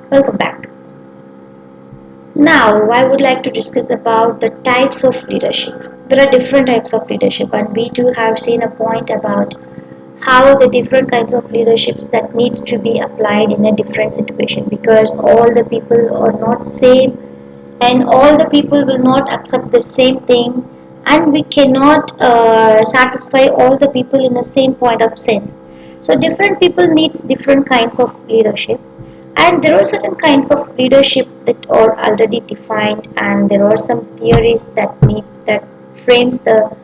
Welcome back. Now, I would like to discuss about the types of leadership. There are different types of leadership, and we too have seen a point about how the different kinds of leaderships that needs to be applied in a different situation, because all the people are not same and all the people will not accept the same thing, and we cannot satisfy all the people in the same point of sense. So different people needs different kinds of leadership, and there are certain kinds of leadership that are already defined, and there are some theories that frames the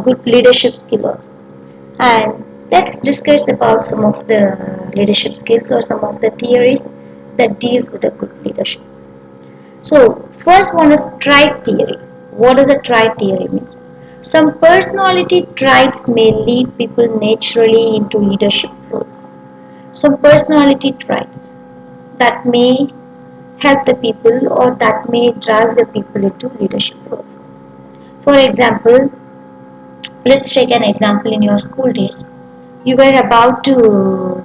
good leadership skills. And let's discuss about some of the leadership skills or some of the theories that deals with a good leadership. So first one is trait theory. What does a trait theory means? Some personality traits may lead people naturally into leadership roles. Some personality traits that may help the people or that may drive the people into leadership roles. For example, let's take an example in your school days. You were about to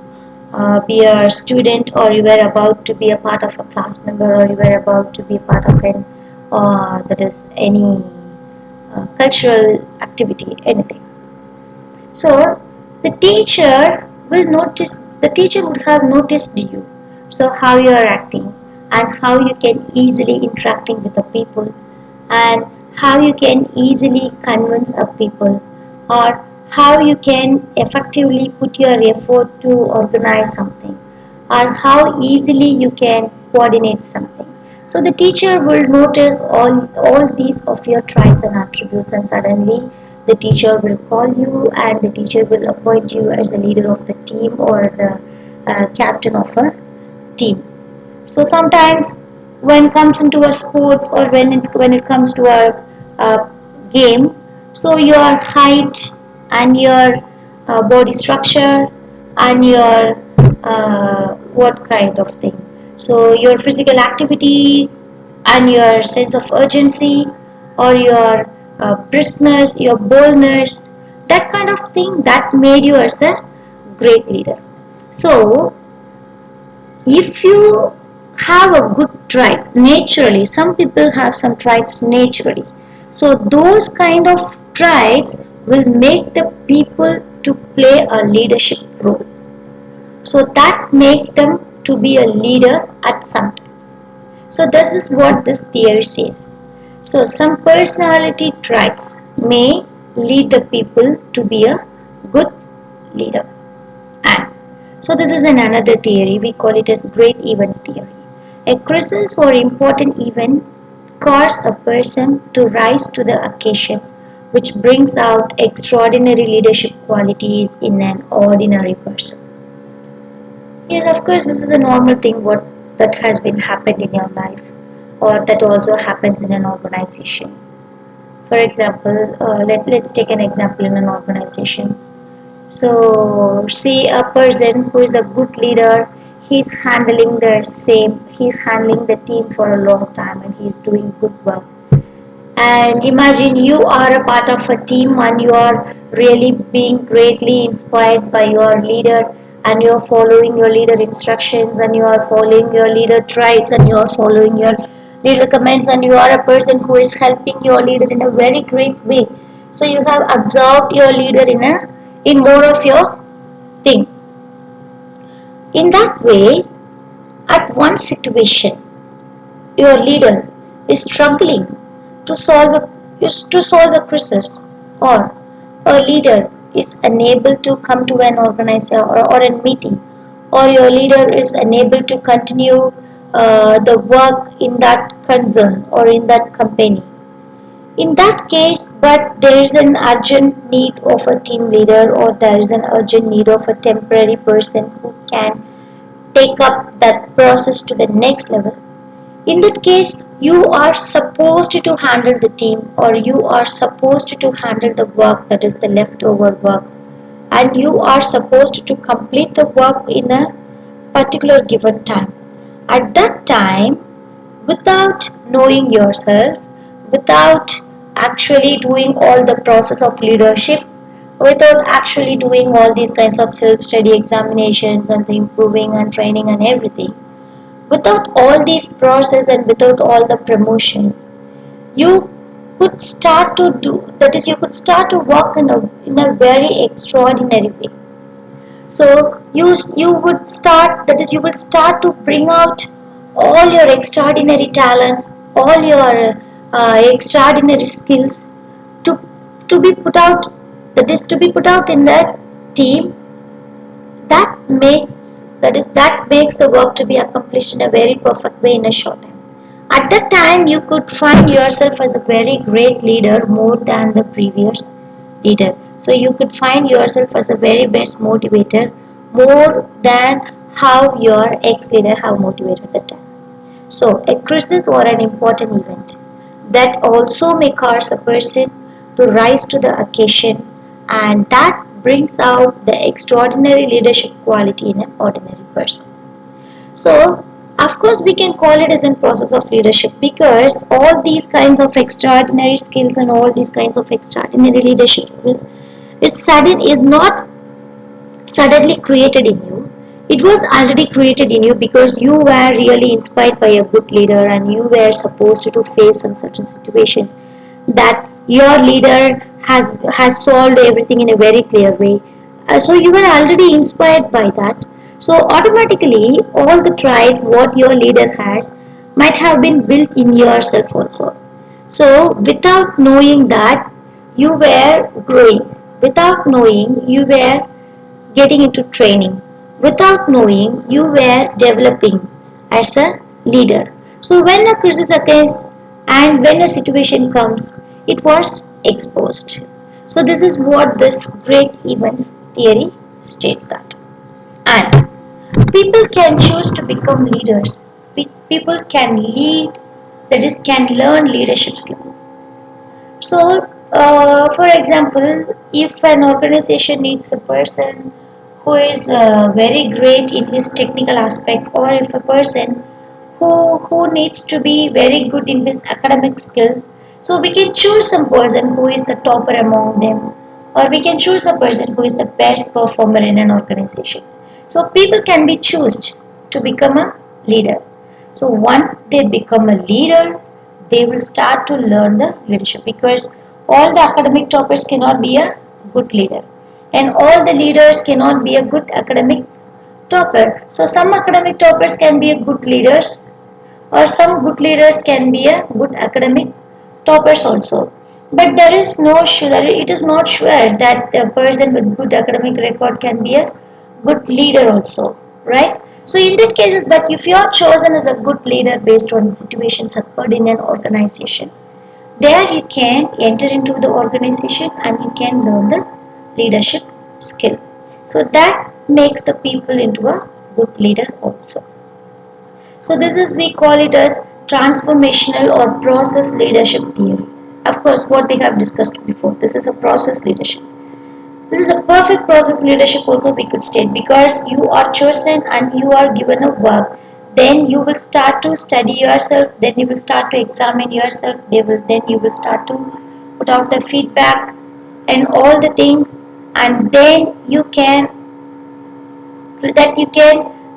be a student, or you were about to be a part of a class member, or you were about to be a part of an that is any cultural activity, anything. So the teacher will notice, the teacher would have noticed you, so how you are acting and how you can easily interacting with the people, and how you can easily convince a people, or how you can effectively put your effort to organize something, or how easily you can coordinate something. So the teacher will notice all these of your traits and attributes, and suddenly the teacher will call you and the teacher will appoint you as the leader of the team or the captain of a team. So sometimes when it comes into a sports, or when it comes to a game, so your height and your body structure and your what kind of thing, so your physical activities and your sense of urgency, or your briskness, your boldness, that kind of thing that made you as a great leader. So if you have a good trait naturally, some people have some traits naturally, so those kind of traits will make the people to play a leadership role, so that makes them to be a leader at some times. So this is what this theory says. So some personality traits may lead the people to be a good leader. And so this is another theory, we call it as great events theory. A crisis or important event causes a person to rise to the occasion, which brings out extraordinary leadership qualities in an ordinary person. Yes, of course, this is a normal thing what that has been happened in your life, or that also happens in an organization. For example, let's take an example in an organization. So see a person who is a good leader, he's handling the team for a long time and he's doing good work. And imagine you are a part of a team and you are really being greatly inspired by your leader, and you are following your leader instructions, and you are following your leader traits, and you are following your leader comments, and you are a person who is helping your leader in a very great way. So you have absorbed your leader in more of your thing. In that way, at one situation, your leader is struggling to solve a crisis, or a leader is unable to come to an organizer or a meeting, or your leader is unable to continue the work in that concern or in that company. In that case, but there is an urgent need of a team leader, or there is an urgent need of a temporary person who can take up that process to the next level. In that case, you are supposed to handle the team, or you are supposed to handle the work that is the leftover work, and you are supposed to complete the work in a particular given time. At that time, without knowing yourself, without actually doing all the process of leadership, without actually doing all these kinds of self-study examinations and the improving and training and everything, Without all these process and without all the promotions, you could start to do, that is, you could start to work in a very extraordinary way. So you would start, that is, you will start to bring out all your extraordinary talents, all your extraordinary skills to be put out, that is, to be put out in that team. That makes the work to be accomplished in a very perfect way in a short time. At that time, you could find yourself as a very great leader more than the previous leader. So you could find yourself as a very best motivator more than how your ex-leader have motivated at the time. So a crisis or an important event that also may cause a person to rise to the occasion, and that brings out the extraordinary leadership quality in an ordinary person. So, of course, we can call it as a process of leadership, because all these kinds of extraordinary skills and all these kinds of extraordinary leadership skills is not suddenly created in you. It was already created in you because you were really inspired by a good leader, and you were supposed to face some certain situations that your leader has solved everything in a very clear way. So you were already inspired by that. So automatically, all the traits what your leader has might have been built in yourself also. So without knowing that, you were growing. Without knowing, you were getting into training. Without knowing, you were developing as a leader. So when a crisis occurs and when a situation comes, it was exposed. So this is what this great events theory states that. And people can choose to become leaders. People can lead, that is, can learn leadership skills. So, for example, if an organization needs a person who is very great in his technical aspect, or if a person who needs to be very good in his academic skill, so we can choose some person who is the topper among them, or we can choose a person who is the best performer in an organization. So people can be chosen to become a leader. So once they become a leader, they will start to learn the leadership, because all the academic toppers cannot be a good leader, and all the leaders cannot be a good academic topper. So some academic toppers can be a good leaders, or some good leaders can be a good academic toppers also. But there is no sure, it is not sure that a person with good academic record can be a good leader also, right? So in that cases, but if you are chosen as a good leader based on the situations occurred in an organization, there you can enter into the organization and you can learn the leadership skill. So that makes the people into a good leader also. So this is, we call it as transformational or process leadership theory. Of course, what we have discussed before, this is a process leadership. This is a perfect process leadership also, we could state, because you are chosen and you are given a work. Then you will start to study yourself, then you will start to examine yourself, then you will start to put out the feedback and all the things, and then you can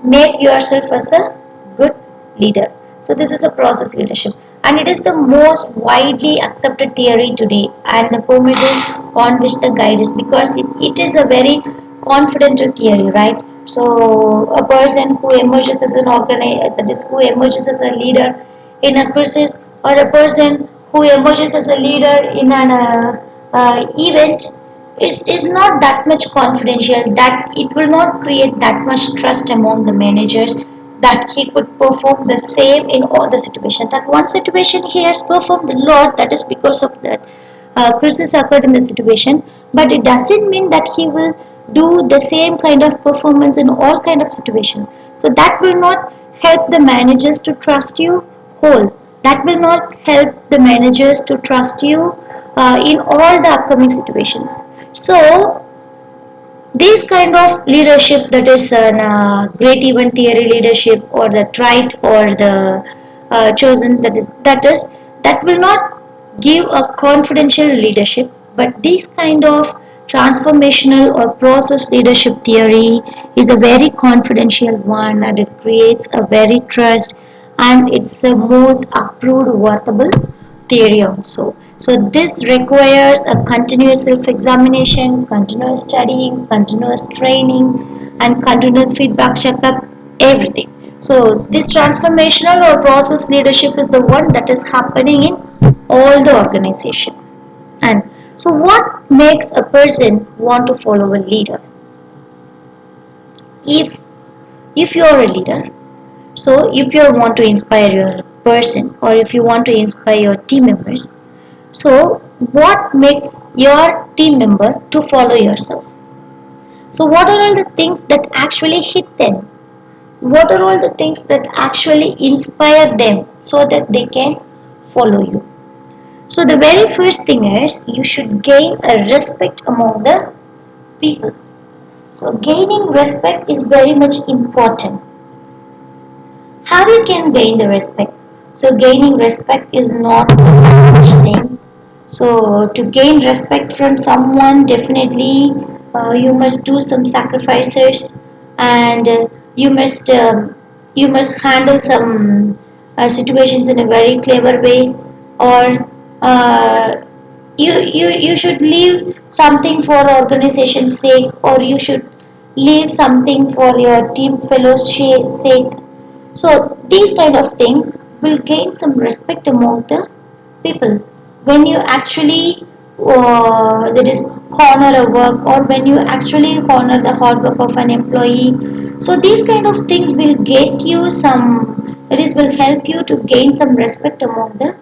make yourself as a good leader. So this is a process leadership, and it is the most widely accepted theory today, and the premises on which the guide is, because it is a very confidential theory, right? So a person who emerges as an organizer, that is, who emerges as a leader in a crisis, or a person who emerges as a leader in an event, is not that much confidential, that it will not create that much trust among the managers, that he could perform the same in all the situations. That one situation he has performed a lot, that is because of that crisis occurred in the situation, but it doesn't mean that he will do the same kind of performance in all kind of situations. So that will not help the managers to trust you whole. That will not help the managers to trust you in all the upcoming situations. So this kind of leadership, that is an great event theory leadership, or the trait, or the chosen, that will not give a confidential leadership, but this kind of transformational or process leadership theory is a very confidential one, and it creates a very trust, and it's a most approved workable theory also. So this requires a continuous self-examination, continuous studying, continuous training, and continuous feedback checkup, everything. So this transformational or process leadership is the one that is happening in all the organization. And so what makes a person want to follow a leader? If if you are a leader, so if you want to inspire your persons, or if you want to inspire your team members, so what makes your team member to follow yourself? So what are all the things that actually hit them? What are all the things that actually inspire them so that they can follow you? So the very first thing is you should gain a respect among the people. So gaining respect is very much important. How you can gain the respect? So gaining respect is not a much thing. So to gain respect from someone, definitely you must do some sacrifices, and you must handle some situations in a very clever way, or you should leave something for organization's sake, or you should leave something for your team fellows sake. So these kind of things will gain some respect among the people when you actually that is honor a work, or when you actually honor the hard work of an employee. So these kind of things will get you some, that is will help you to gain some respect among the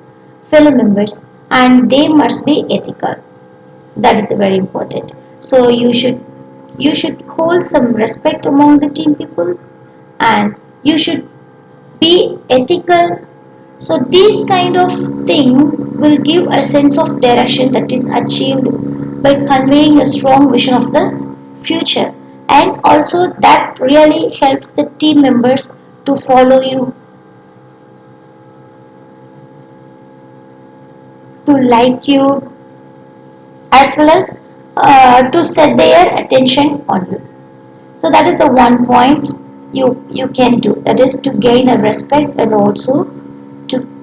fellow members, and they must be ethical. That is very important. So you should hold some respect among the team people, and you should be ethical. So these kind of thing will give a sense of direction that is achieved by conveying a strong vision of the future, and also that really helps the team members to follow you, to like you, as well as to set their attention on you. So that is the one point you can do, that is to gain a respect, and also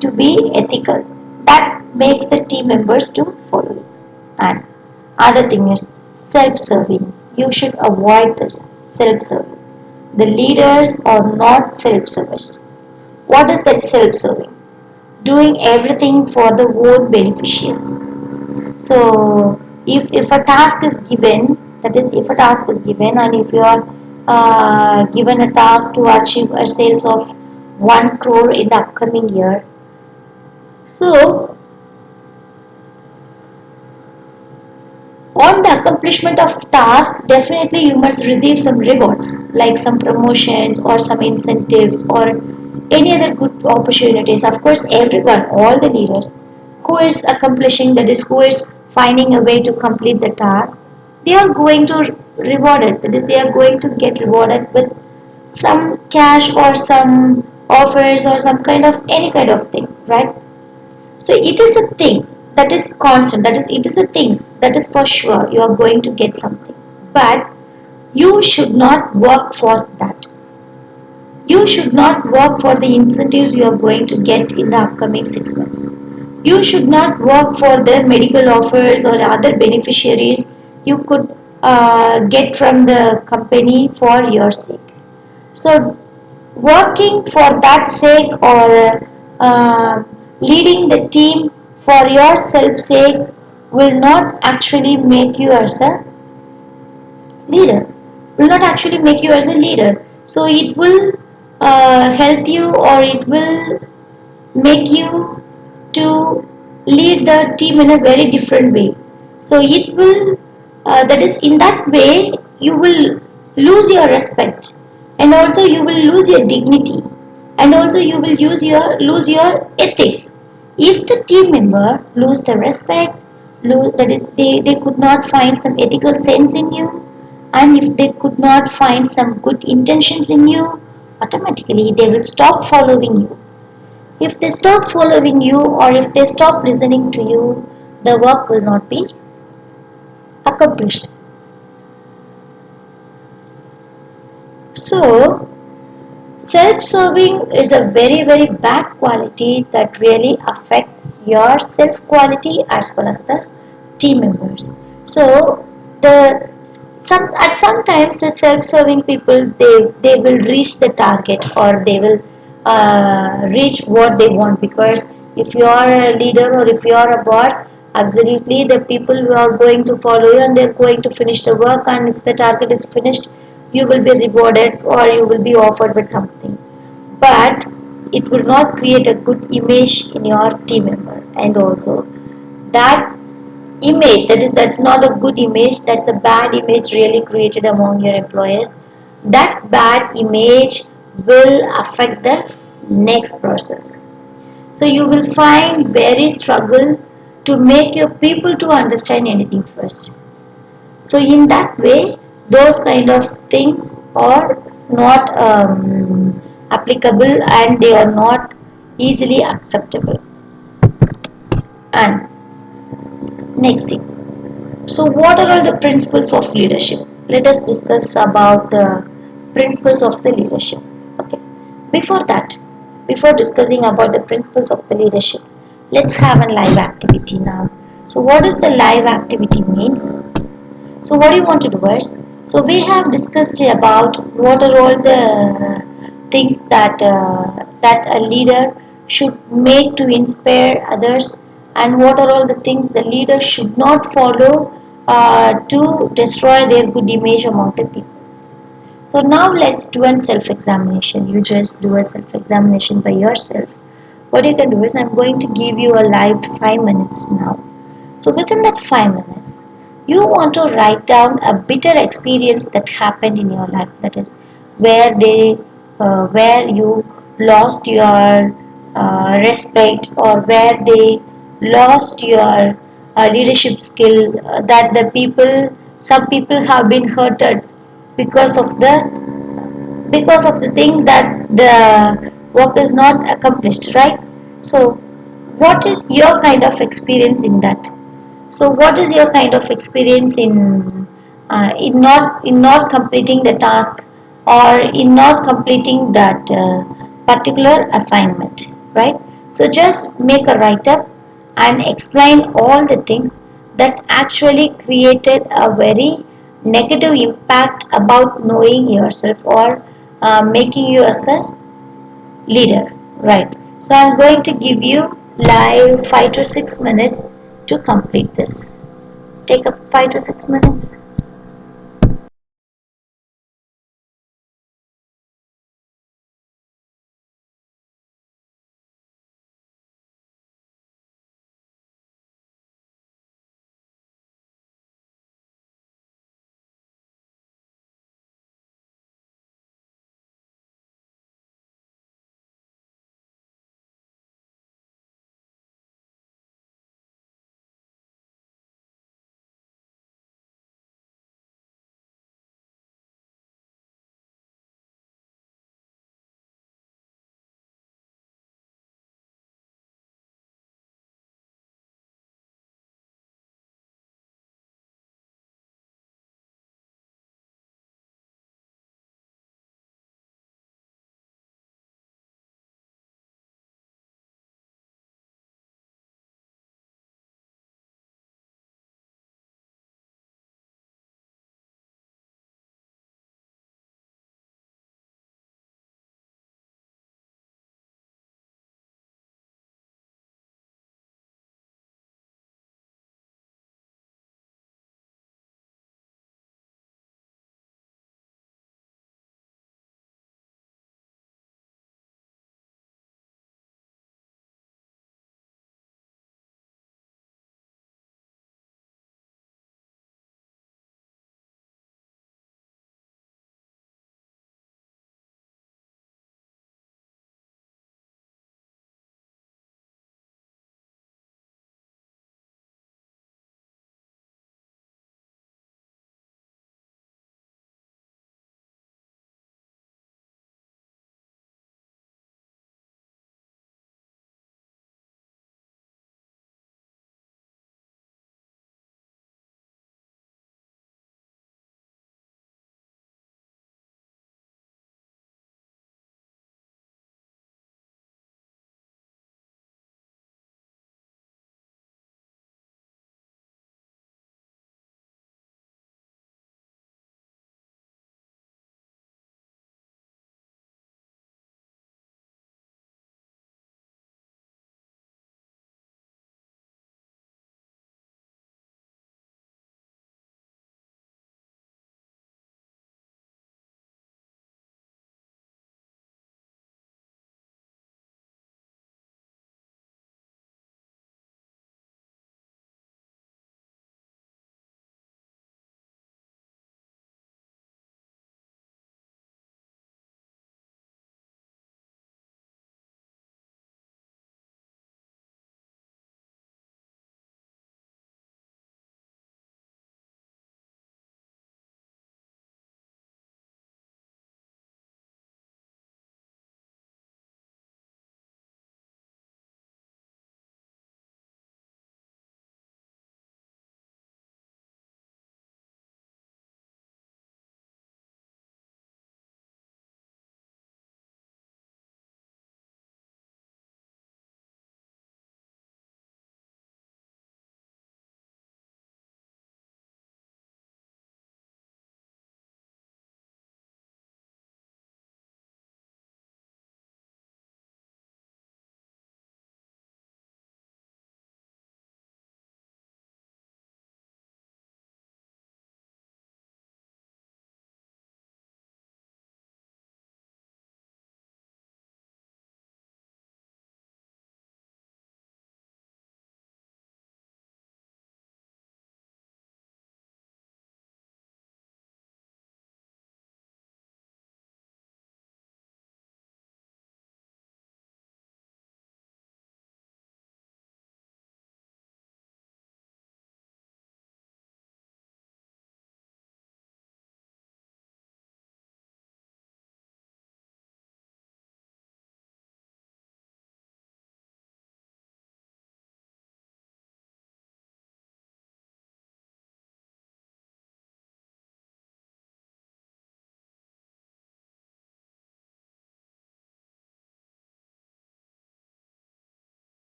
to be ethical. That makes the team members to follow you. And other thing is self-serving. You should avoid this self-serving. The leaders are not self-service. What is that self-serving? Doing everything for the own beneficiary. So if a task is given, that is if a task is given, and if you are given a task to achieve a sales of 1 crore in the upcoming year, so on the accomplishment of task, definitely you must receive some rewards, like some promotions or some incentives or any other good opportunities. Of course, everyone, all the leaders who is accomplishing, that is who is finding a way to complete the task, they are going to reward it. That is, they are going to get rewarded with some cash or some offers or some kind of any kind of thing, right? So it is a thing that is constant, that is it is a thing that is for sure you are going to get something. But you should not work for that. You should not work for the incentives you are going to get in the upcoming 6 months. You should not work for the medical offers or other beneficiaries you could get from the company for your sake. So working for that sake, or leading the team for your self sake, will not actually make you as a leader, will not actually make you as a leader. So it will help you, or it will make you to lead the team in a very different way. So it will that is in that way you will lose your respect, and also you will lose your dignity, and also you will lose your ethics. If the team member lose the respect, that is they could not find some ethical sense in you, and if they could not find some good intentions in you, automatically they will stop following you. If they stop following you, or if they stop listening to you, the work will not be accomplished. So, self-serving is a very very bad quality that really affects your self-quality as well as the team members. So, the sometimes the self-serving people they will reach the target or they will reach what they want, because if you are a leader or if you are a boss, absolutely the people who are going to follow you and they're going to finish the work, and if the target is finished you will be rewarded or you will be offered with something. But it will not create a good image in your team member, and also that image, that's not a good image, that's a bad image really created among your employees. That bad image will affect the next process. So you will find very struggle to make your people to understand anything first. So in that way, those kind of things are not applicable and they are not easily acceptable. And next thing, so what are all the principles of leadership? Let us discuss about the principles of the leadership. Okay. Before that, before discussing about the principles of the leadership, let's have a live activity now. So what does the live activity means? So what do you want to do is, so we have discussed about what are all the things that a leader should make to inspire others, and what are all the things the leader should not follow to destroy their good image among the people. So now let's do a self-examination. You just do a self-examination by yourself. What you can do is, I'm going to give you a live 5 minutes now. So within that 5 minutes, you want to write down a bitter experience that happened in your life. That is, where you lost your respect, or where they lost your leadership skill. That the people, some people have been hurted because of the thing that the work is not accomplished, right? So what is your kind of experience in that? So what is your kind of experience in not completing the task, or in not completing that particular assignment, right? So just make a write up and explain all the things that actually created a very negative impact about knowing yourself, or making you as a leader, right? So I'm going to give you live 5 to 6 minutes to complete this. Take up 5 to 6 minutes.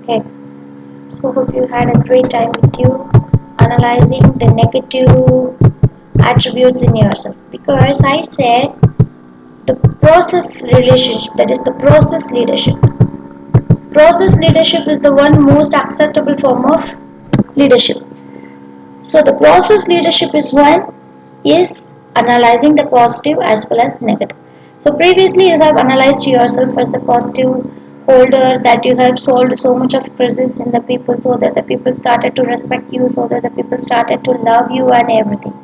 Okay, so hope you had a great time with you analyzing the negative attributes in yourself, because I said the process relationship, that is the process leadership. Process leadership is the one most acceptable form of leadership. So the process leadership is analyzing the positive as well as negative. So previously you have analyzed yourself as a positive holder, that you have solved so much of presence in the people, so that the people started to respect you, so that the people started to love you and everything.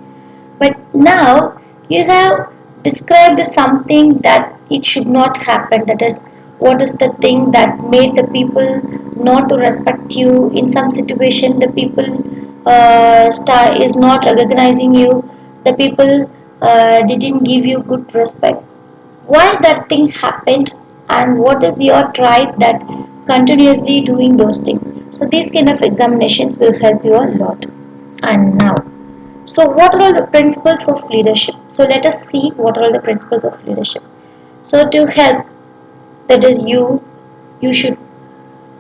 But now you have described something that it should not happen. That is, what is the thing that made the people not to respect you? In some situation, the people star is not recognizing you. The people didn't give you good respect. Why that thing happened, and what is your try that continuously doing those things? So these kind of examinations will help you a lot. And now, so what are all the principles of leadership? So let us see what are all the principles of leadership. So to help, that is you should,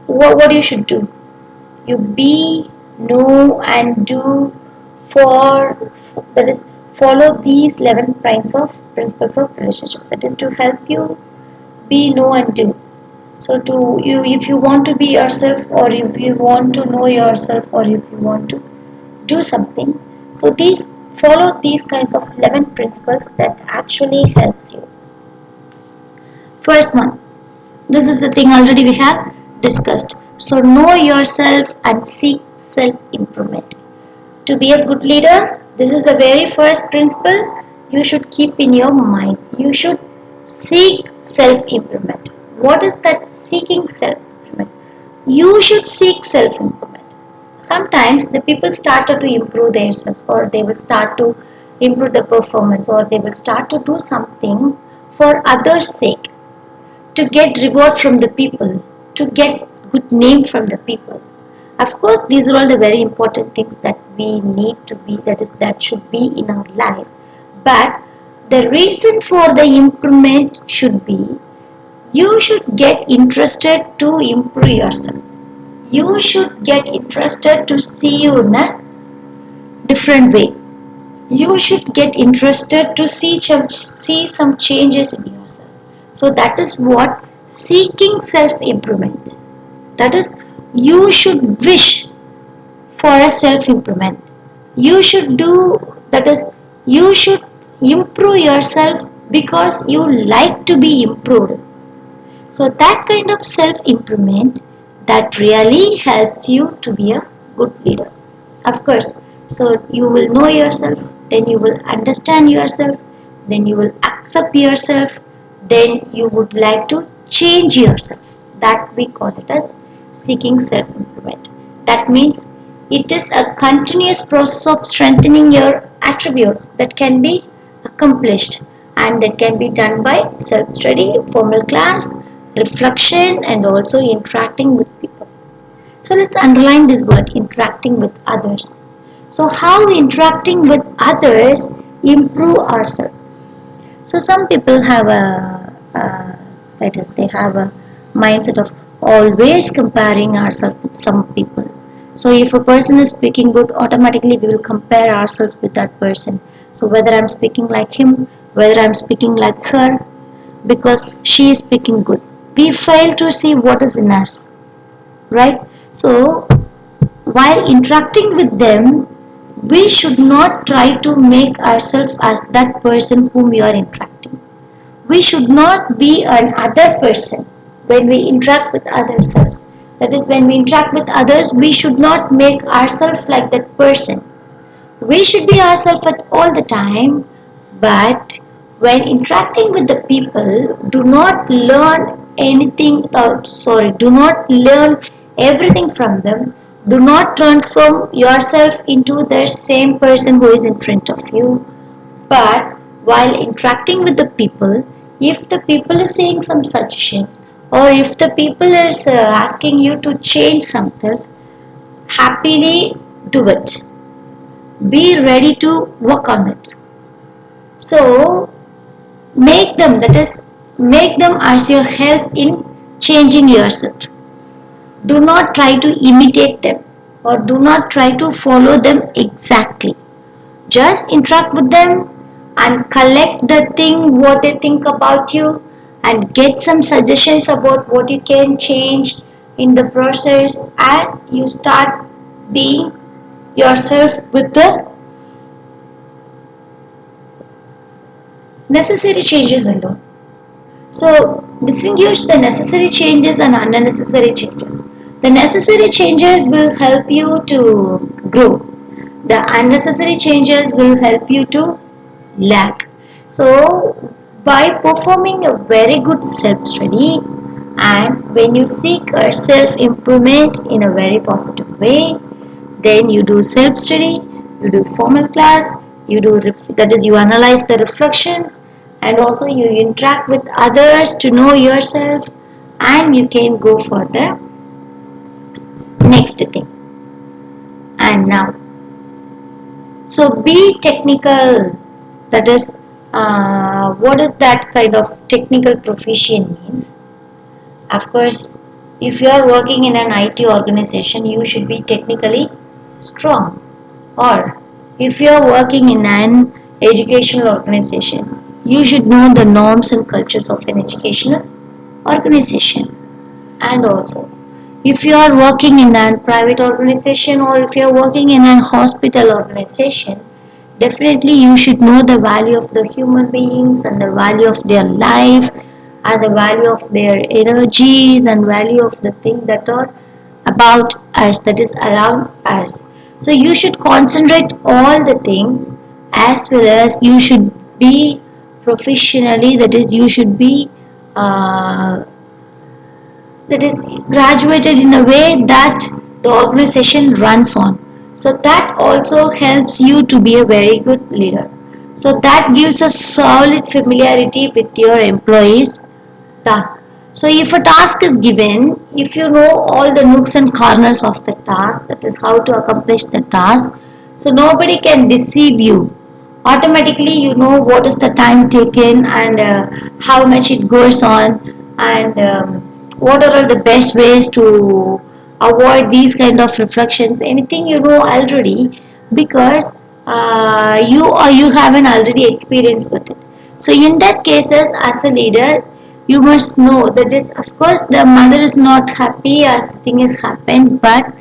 what you should do. You be, know and do for, that is, follow these 11 kinds of principles of relationships. That is to help you be, know and do. So to you, if you want to be yourself, or if you want to know yourself, or if you want to do something, so these, follow these kinds of 11 principles that actually helps you. First one, this is the thing already we have discussed. So know yourself and seek self improvement. To be a good leader, this is the very first principle you should keep in your mind. You should seek self improvement. What is that seeking self improvement? You should seek self improvement. Sometimes the people started to improve themselves, or they will start to improve the performance, or they will start to do something for others sake, to get reward from the people, to get good name from the people. Of course these are all the very important things that we need to be, that is, that should be in our life. But the reason for the improvement should be, you should get interested to improve yourself. You should get interested to see you in a different way. You should get interested to see some changes in yourself. So that is what seeking self improvement. That is, you should wish for a self improvement. You should do, that is, you should improve yourself because you like to be improved. So that kind of self improvement, that really helps you to be a good leader. Of course, so you will know yourself, then you will understand yourself, then you will accept yourself, then you would like to change yourself. That we call it as seeking self improvement. That means it is a continuous process of strengthening your attributes that can be accomplished, and that can be done by self study, formal class, reflection, and also interacting with people. So let's underline this word, interacting with others. So how interacting with others improve ourselves? So some people have that is, they have a mindset of always comparing ourselves with some people. So if a person is speaking good, automatically we will compare ourselves with that person. So whether I'm speaking like him, whether I'm speaking like her, because she is speaking good, we fail to see what is in us, right? So while interacting with them, we should not try to make ourselves as that person whom we are interacting. We should not be another person when we interact with others. That is, when we interact with others, we should not make ourselves like that person. We should be ourselves at all the time, but when interacting with the people, do not learn anything, do not learn everything from them. Do not transform yourself into the same person who is in front of you. But while interacting with the people, if the people is saying some suggestions, or if the people is asking you to change something, happily do it. Be ready to work on it. So make them, that is, make them as your help in changing yourself. Do not try to imitate them or do not try to follow them exactly. Just interact with them and collect the thing what they think about you and get some suggestions about what you can change in the process, and you start being yourself with the necessary changes alone. So distinguish the necessary changes and unnecessary changes. The necessary changes will help you to grow. The unnecessary changes will help you to lag. So by performing a very good self-study and when you seek a self-improvement in a very positive way, then you do self-study, you do formal class, you do that is you analyze the reflections and also you interact with others to know yourself, and you can go for the next thing. And now, so be technical, that is what is that kind of technical proficient means. Of course, if you are working in an IT organization, you should be technically strong. Or if you are working in an educational organization, you should know the norms and cultures of an educational organization. And also, if you are working in a private organization or if you are working in a hospital organization, definitely you should know the value of the human beings and the value of their life and the value of their energies and value of the thing that are about us, that is around us. So you should concentrate all the things, as well as you should be professionally, that is you should be uh, that is graduated in a way that the organization runs on. So that also helps you to be a very good leader. So that gives a solid familiarity with your employees task. So if a task is given, if you know all the nooks and corners of the task, that is how to accomplish the task, so nobody can deceive you. Automatically you know what is the time taken and how much it goes on, and what are all the best ways to avoid these kind of reflections. Anything you know already, because you have an already experience with it. So in that cases, as a leader, you must know that is, of course, the mother is not happy as the thing has happened, but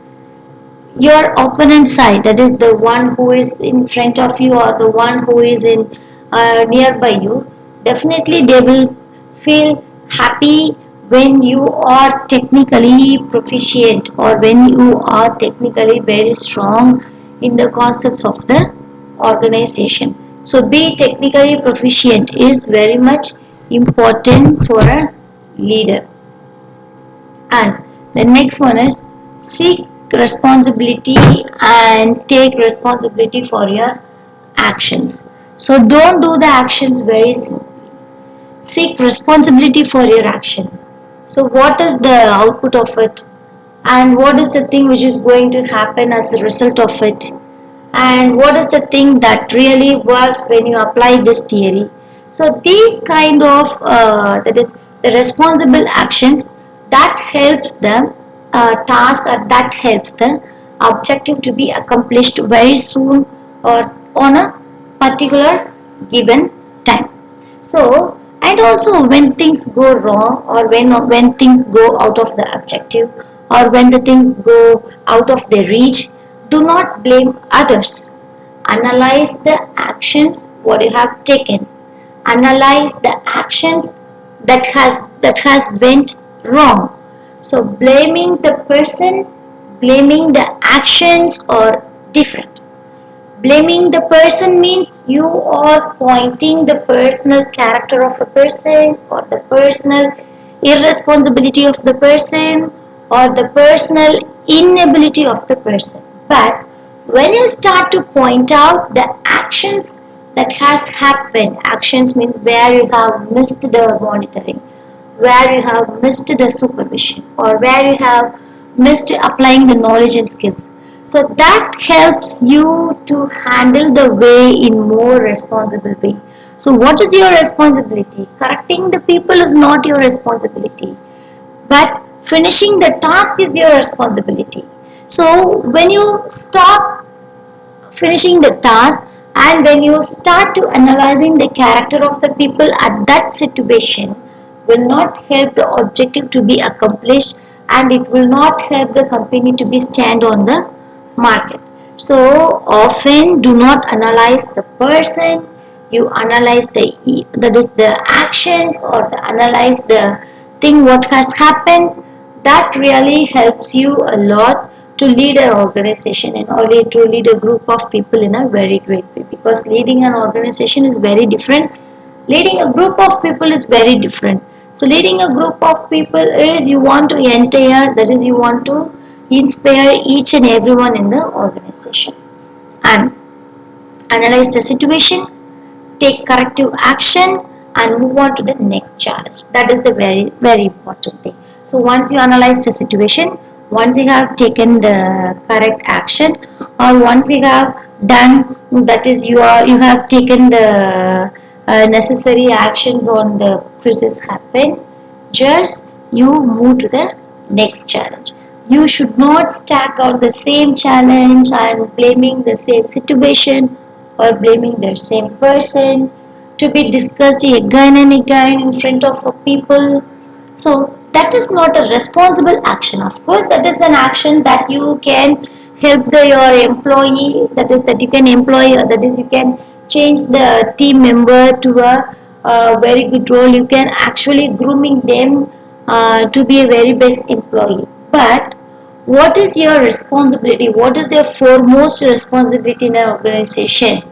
your opponent side, that is the one who is in front of you or the one who is in nearby you, definitely they will feel happy when you are technically proficient or when you are technically very strong in the concepts of the organization. So be technically proficient is very much important for a leader. And the next one is seek responsibility and take responsibility for your actions. So don't do the actions very simply. Seek responsibility for your actions. So what is the output of it, and what is the thing which is going to happen as a result of it, and what is the thing that really works when you apply this theory. So these kind of that is the responsible actions that helps the task, or that helps the objective to be accomplished very soon or on a particular given time. So, and also when things go wrong, or when things go out of the objective, or when the things go out of their reach, do not blame others. Analyze the actions what you have taken. Analyze the actions that has went wrong. So blaming the person, blaming the actions are different. Blaming the person means you are pointing the personal character of a person, or the personal irresponsibility of the person, or the personal inability of the person. But when you start to point out the actions that has happened, actions means where you have missed the monitoring, where you have missed the supervision, or where you have missed applying the knowledge and skills. So that helps you to handle the way in more responsible way. So what is your responsibility? Correcting the people is not your responsibility, but Finishing the task is your responsibility. So when you stop finishing the task and when you start to analyzing the character of the people at that situation, will not help the objective to be accomplished, and it will not help the company to be stand on the market. So often do not analyze the person, you analyze the that is the actions, or the analyze the thing what has happened. That really helps you a lot to lead an organization and or to lead a group of people in a very great way, because leading an organization is very different, leading a group of people is very different. So leading a group of people is you want to entire, that is you want to inspire each and everyone in the organization, and analyze the situation, take corrective action, and move on to the next challenge. That is the very important thing. So once you analyze the situation, once you have taken the correct action, or once you have done, that is you have taken the necessary actions on the crisis happen, just you move to the next challenge. You should not stack on the same challenge and blaming the same situation or blaming the same person to be discussed again and again in front of people. So that is not a responsible action. Of course, that is an action that you can help your employee. That is that you can employ. That is you can change the team member to a very good role. You can actually grooming them to be a very best employee. But what is your responsibility? What is their foremost responsibility in an organization?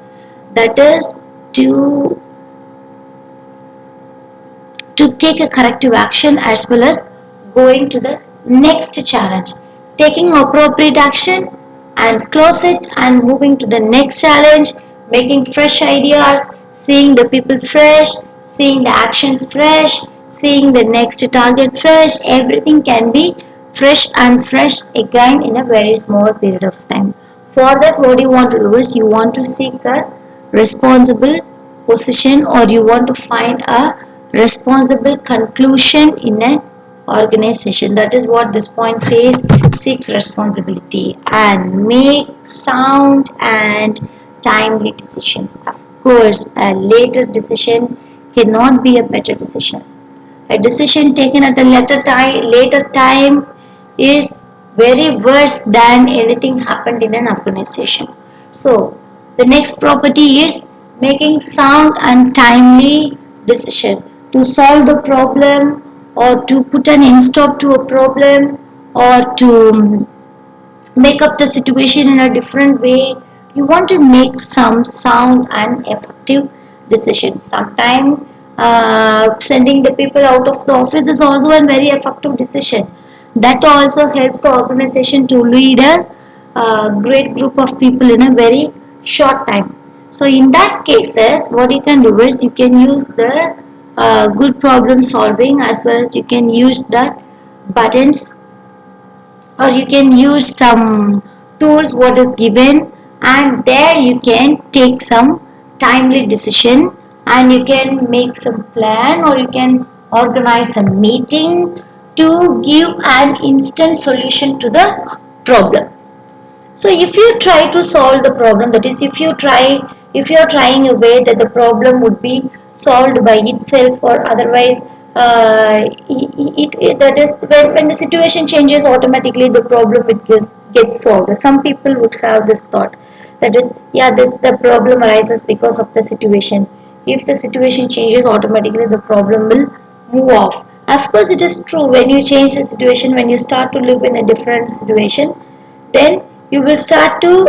That is to to take a corrective action as well as going to the next challenge, taking appropriate action and close it and moving to the next challenge, making fresh ideas, seeing the people fresh, seeing the actions fresh, seeing the next target fresh. Everything can be fresh again in a very small period of time. For that, what you want to do is you want to seek a responsible position, or you want to find a responsible conclusion in an organization. That is what this point says: seeks responsibility and make sound and timely decisions. Of course, a later decision cannot be a better decision. A decision taken at a later time is very worse than anything happened in an organization. So the next property is making sound and timely decision to solve the problem, or to put an end stop to a problem, or to make up the situation in a different way. You want to make some sound and effective decisions. Sometimes sending the people out of the office is also a very effective decision. That also helps the organization to lead a great group of people in a very short time. So in that cases, what you can do is you can use the good problem solving, as well as you can use that buttons, or you can use some tools what is given, and there you can take some timely decision, and you can make some plan, or you can organize a meeting to give an instant solution to the problem. So if you try to solve the problem, that is if you are trying a way that the problem would be solved by itself, or otherwise that is when the situation changes, automatically the problem will get solved. Some people would have this thought, that is, yeah, this the problem arises because of the situation. If the situation changes, automatically the problem will move off. Of course, it is true. When you change the situation, when you start to live in a different situation, then you will start to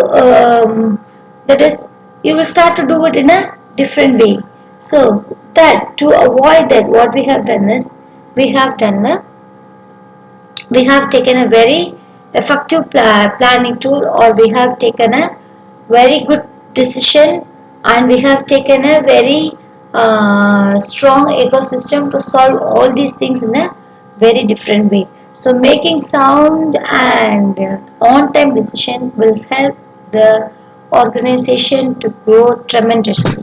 that is you will start to do it in a different way. So that to avoid that, what we have done is we have done a we have taken a very effective planning tool, or we have taken a very good decision, and we have taken a very strong ecosystem to solve all these things in a very different way. So making sound and on-time decisions will help the organization to grow tremendously.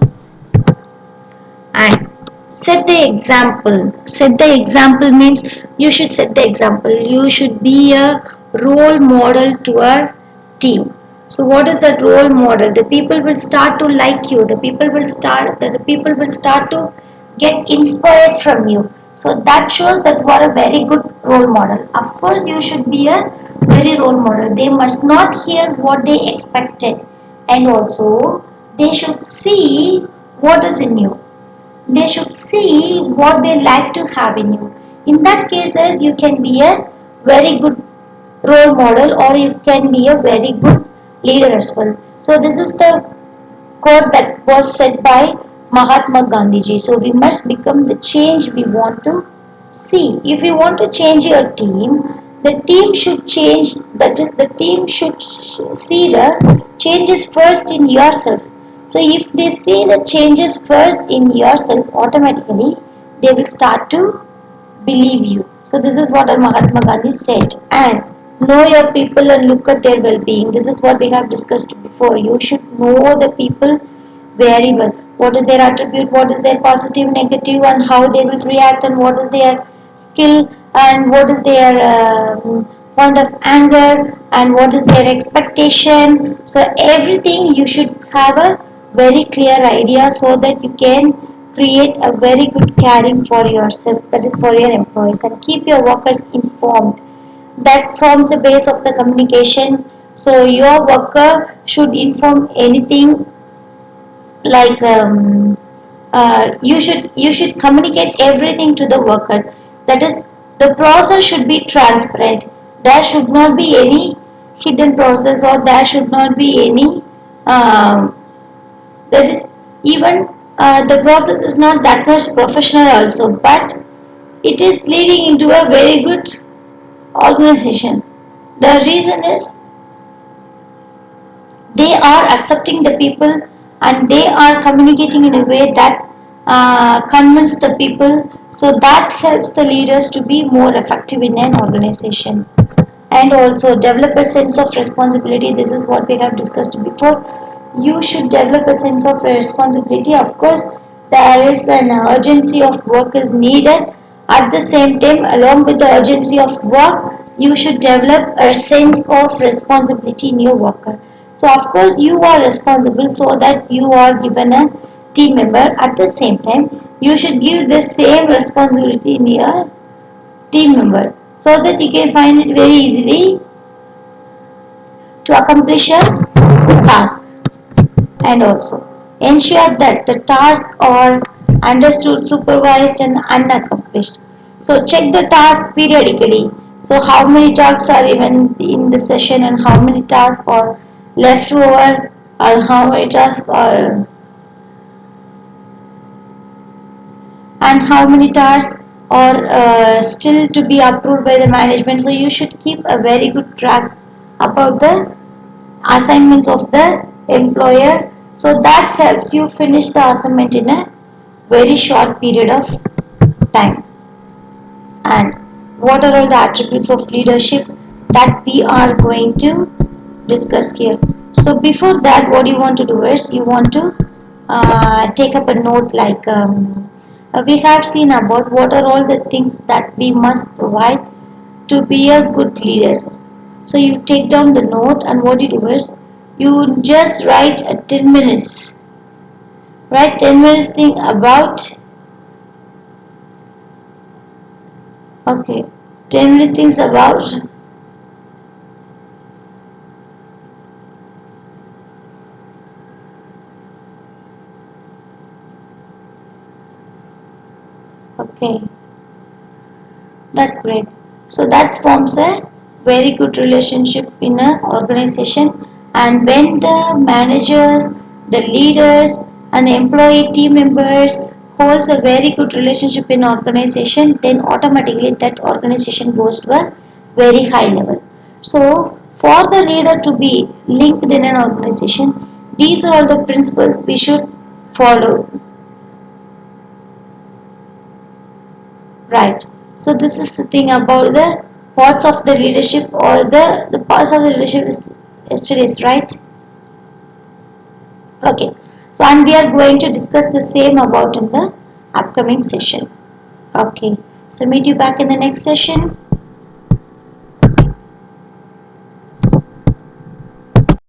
And Set the example. Set the example means you should set the example. You should be a role model to our team. So what is that role model? The people will start to like you. The people will start to get inspired from you. So that shows that you are a very good role model. Of course you should be a very role model. They must not hear what they expected, and also they should see what is in you. They should see what they like to have in you. In that cases, you can be a very good role model, or you can be a very good leader as well. So this is the quote that was said by Mahatma Gandhi. So we must become the change we want to see. If you want to change your team, the team should change. That is, the team should see the changes first in yourself. So if they see the changes first in yourself, automatically they will start to believe you. So this is what Mahatma Gandhi said. And know your people and look at their well-being. This is what we have discussed before. You should know the people very well. What is their attribute, what is their positive, negative, and how they will react, and what is their skill, and what is their point of anger, and what is their expectation. So everything you should have a very clear idea, so that you can create a very good caring for yourself, that is for your employees, and keep your workers informed. That forms the base of the communication. So your worker should inform anything, like you should communicate everything to the worker. That is, the process should be transparent. There should not be any hidden process, or there should not be any um, that is, even the process is not that much professional also, but it is leading into a very good organization. The reason is they are accepting the people, and they are communicating in a way that convince the people. So that helps the leaders to be more effective in an organization. And also develop a sense of responsibility. This is what we have discussed before. You should develop a sense of responsibility. Of course there is an urgency of work is needed. At the same time, along with the urgency of work, you should develop a sense of responsibility in your worker. So of course you are responsible, so that you are given a team member. At the same time, you should give the same responsibility in your team member, so that you can find it very easily to accomplish a task. And also ensure that the tasks are understood, supervised, and unaccomplished. So check the task periodically. So how many tasks are even in the session, and how many tasks are left over, or how many tasks are, and how many tasks are still to be approved by the management. So you should keep a very good track about the assignments of the employer. So that helps you finish the assignment in a very short period of time. And what are all the attributes of leadership that we are going to discuss here? So before that, what you want to do is you want to take up a note, like we have seen about what are all the things that we must provide to be a good leader. So you take down the note, and what you do is you just write a 10 minutes. Write 10 minutes thing about, okay, 10 minute things about, okay, that's great. So that forms a very good relationship in an organization. And when the managers, the leaders, and the employee team members holds a very good relationship in organization, then automatically that organization goes to a very high level. So for the leader to be linked in an organization, these are all the principles we should follow. Right. So this is the thing about the parts of the leadership, or the parts of the leadership is yesterday's, right? Okay. So and we are going to discuss the same about in the upcoming session. Okay, so meet you back in the next session.